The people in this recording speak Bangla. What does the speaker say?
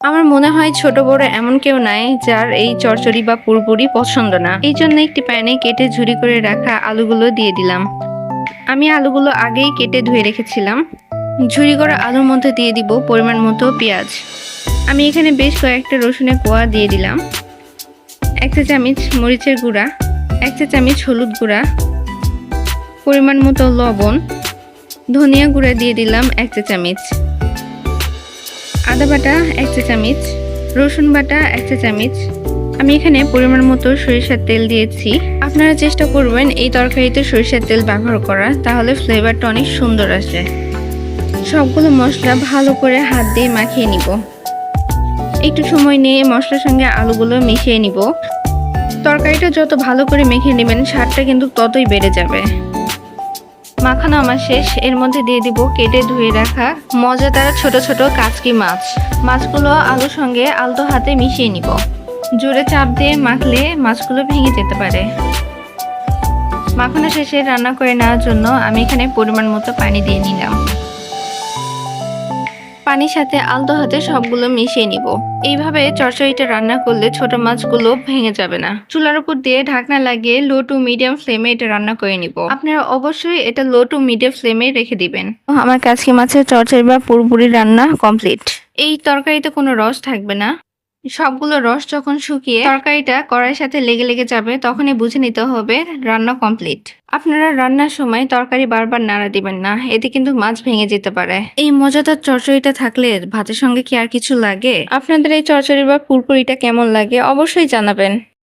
আমার মনে হয় ছোট বড় এমন কেউ নাই যার এই চচ্চড়ি বা পুরপুরি পছন্দ না। এই জন্য একটি প্যানে কেটে ঝুরি করে রাখা আলুগুলো দিয়ে দিলাম। আমি আলুগুলো আগেই কেটে ধুয়ে রেখেছিলাম। ঝুরি করা আলুর মধ্যে দিয়ে দিব পরিমাণ মতো পেঁয়াজ। আমি এখানে বেশ কয়েকটা রসুনের কোয়া দিয়ে দিলাম। 1 চা চামচ মরিচের গুঁড়া, 1 চা চামচ হলুদ গুঁড়া, পরিমাণ মতো লবণ, ধনিয়া গুঁড়া দিয়ে দিলাম 1 চা চামচ, আদা বাটা 1 চা চামচ, রসুন বাটা 1 চা চামচ। আমি এখানে পরিমাণ মতো সরিষার তেল দিয়েছি। আপনারা চেষ্টা করবেন এই তরকারিতে সরিষার তেল ব্যবহার করা, তাহলে ফ্লেভারটা অনেক সুন্দর আসে। সবগুলো মশলা ভালো করে হাত দিয়ে মাখিয়ে নিব। একটু সময় নিয়ে মশলার সঙ্গে আলুগুলো মিশিয়ে নিব। তরকারিটা যত ভালো করে মেখে নেবেন স্বাদটা কিন্তু ততই বেড়ে যাবে। মাখানো আমার শেষ। এর মধ্যে দিয়ে দিব কেটে ধুয়ে রাখা মজাদার ছোট ছোট কাচকি মাছ। মাছগুলো আলুর সঙ্গে আলতো হাতে মিশিয়ে নিব। জোরে চাপ দিয়ে মাখলে মাছগুলো ভেঙে যেতে পারে। মাখানো শেষে রান্না করে নেওয়ার জন্য আমি এখানে পরিমাণ মতো পানি দিয়ে নিলাম। পানির সাথে আলতো হাতে সবগুলো মিশিয়ে নিব। এইভাবে চচ্চড়িটা রান্না করলে ছোট মাছগুলো ভেঙে যাবে না। চুলার উপর দিয়ে ঢাকনা লাগিয়ে লো টু মিডিয়াম ফ্লেমে এটা রান্না করে নিব। আপনারা অবশ্যই এটা লো টু মিডিয়াম ফ্লেমে রেখে দিবেন। আমার কাচকি মাছের চচ্চড়ি বা পুরপুরি রান্না কমপ্লিট। এই তরকারিতে কোনো রস থাকবে না। সবগুলো রস যখন শুকিয়ে তরকারিটা কড়াইয়ের সাথে লেগে লেগে যাবে তখনই বুঝে নিতে হবে রান্না কমপ্লিট। আপনারা রান্নার সময় তরকারি বারবার নাড়া দিবেন না, এতে কিন্তু মাছ ভেঙে যেতে পারে। এই মজাদার চচ্চড়িটা থাকলে ভাতের সঙ্গে কি আর কিছু লাগে? আপনাদের এই চচ্চড়ি বা পুরপুরিটা কেমন লাগে অবশ্যই জানাবেন।